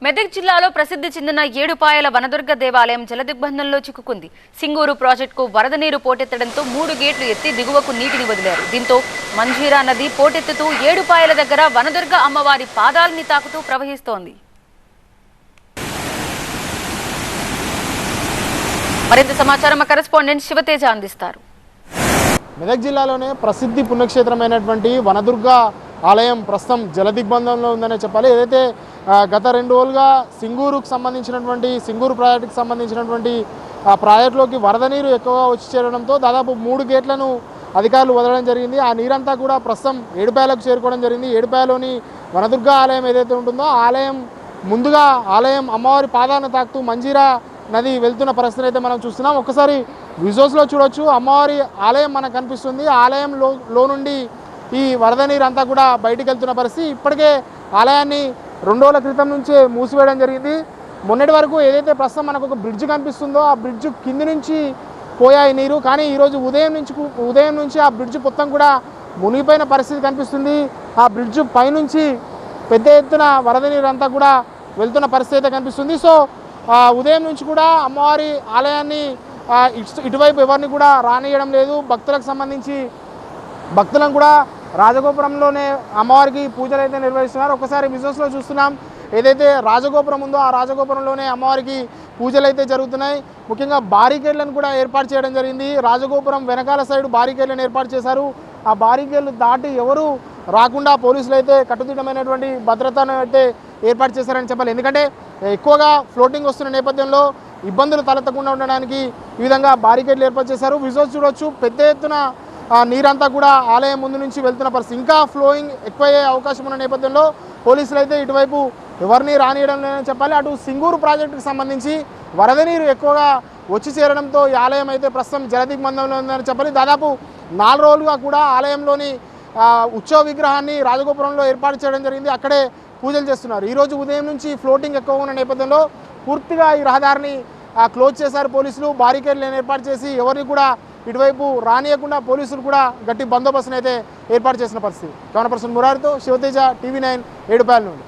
మెదక్ జిల్లాలో ప్రసిద్ధి చెందిన ఏడుపాయల వనదుర్గ దేవాలయం జలదిగ్బంధంలో చిక్కుకుంది. సింగూరు ప్రాజెక్టుకు వరద నీరు పోటెత్తడంతో 3 గేట్లు ఎత్తి దిగువకు నీటిని వదిలారు. దీంతో మంజీరా నది పోటెత్తుతూ ఏడుపాయల దగ్గర వనదుర్గ అమ్మవారి పాదాలని తాకుతూ ప్రవహిస్తోంది. మరింత సమాచారం మా కరెస్పాండెంట్ శివతేజ అందిస్తారు. మెదక్ జిల్లాలోనే ప్రసిద్ధి పుణ్యక్షేత్రమైనటువంటి వనదుర్గ ఆలయం ప్రస్తుతం జలదిగ్బంధంలో ఉందనే చెప్పాలి. ఏదైతే గత 2 రోజులుగా సింగూరుకు సంబంధించినటువంటి సింగూరు ప్రాజెక్టుకు సంబంధించినటువంటి ప్రాజెక్టులోకి వరద నీరు ఎక్కువగా వచ్చి చేరడంతో దాదాపు 3 గేట్లను అధికారులు వదలడం జరిగింది. ఆ నీరంతా కూడా ప్రస్తుతం ఏడుపాయలకు చేరుకోవడం జరిగింది. ఏడుపాయలోని వనదుర్గ ఆలయం ఏదైతే ఉంటుందో ఆలయం ముందుగా ఆలయం అమ్మవారి పాదాలను తాకుతూ మంజీరా నది వెళ్తున్న పరిస్థితి అయితే మనం చూస్తున్నాం. ఒక్కసారి విజువల్స్లో చూడొచ్చు, అమ్మవారి ఆలయం మనకు కనిపిస్తుంది. ఆలయంలో నుండి ఈ వరద నీరు అంతా కూడా బయటికి వెళ్తున్న పరిస్థితి. ఇప్పటికే ఆలయాన్ని 2 రోజుల క్రితం నుంచే మూసివేయడం జరిగింది. మొన్నటి వరకు ఏదైతే ప్రస్తుతం మనకు ఒక బ్రిడ్జ్ కనిపిస్తుందో ఆ బ్రిడ్జ్ కింది నుంచి పోయాయి నీరు. కానీ ఈరోజు ఉదయం నుంచి ఆ బ్రిడ్జ్ మొత్తం కూడా మునిగిపోయిన పరిస్థితి కనిపిస్తుంది. ఆ బ్రిడ్జ్ పైనుంచి పెద్ద ఎత్తున వరద నీరు అంతా కూడా వెళ్తున్న పరిస్థితి అయితే కనిపిస్తుంది. సో ఉదయం నుంచి కూడా అమ్మవారి ఆలయాన్ని ఇటువైపు ఎవరిని కూడా రానియడం లేదు. భక్తులకు సంబంధించి భక్తులను కూడా రాజగోపురంలోనే అమ్మవారికి పూజలు అయితే నిర్వహిస్తున్నారు. ఒకసారి విజువల్స్లో చూస్తున్నాం, ఏదైతే రాజగోపురం ఉందో ఆ రాజగోపురంలోనే అమ్మవారికి పూజలు అయితే జరుగుతున్నాయి. ముఖ్యంగా బారికేడ్లను కూడా ఏర్పాటు చేయడం జరిగింది. రాజగోపురం వెనకాల సైడ్ బారికేడ్లను ఏర్పాటు చేశారు. ఆ బారికేడ్లు దాటి ఎవరు రాకుండా పోలీసులు అయితే కట్టుదిట్టమైనటువంటి భద్రతను అయితే ఏర్పాటు చేశారని చెప్పాలి. ఎందుకంటే ఎక్కువగా ఫ్లోటింగ్ వస్తున్న నేపథ్యంలో ఇబ్బందులు తలెత్తకుండా ఉండడానికి ఈ విధంగా బారికేడ్లు ఏర్పాటు చేశారు. విజువల్స్ చూడొచ్చు, పెద్ద ఎత్తున నీరంతా కూడా ఆలయం ముందు నుంచి వెళ్తున్న పరిస్థితి. ఇంకా ఫ్లోయింగ్ ఎక్కువయ్యే అవకాశం ఉన్న నేపథ్యంలో పోలీసులు అయితే ఇటువైపు ఎవరిని రానియడం లేదని చెప్పాలి. అటు సింగూరు ప్రాజెక్టుకు సంబంధించి వరద నీరు ఎక్కువగా వచ్చి చేరడంతో ఈ ఆలయం అయితే ప్రస్తుతం జలదిగ్బంధంలో ఉందని చెప్పాలి. దాదాపు 4 రోజులుగా కూడా ఆలయంలోని ఉత్సవ విగ్రహాన్ని రాజగోపురంలో ఏర్పాటు చేయడం జరిగింది. అక్కడే పూజలు చేస్తున్నారు. ఈరోజు ఉదయం నుంచి ఫ్లోటింగ్ ఎక్కువ ఉన్న నేపథ్యంలో పూర్తిగా ఈ రహదారిని క్లోజ్ చేశారు పోలీసులు. బారికేడ్లను ఏర్పాటు చేసి ఎవరిని కూడా ఇటువైపు రానియకుండా పోలీసులు కూడా గట్టి బందోబస్తును అయితే ఏర్పాటు చేసిన పరిస్థితి. కెమెరా పర్సన్ మురారితో శివతేజ, TV9 ఏడుపాయల నుండి.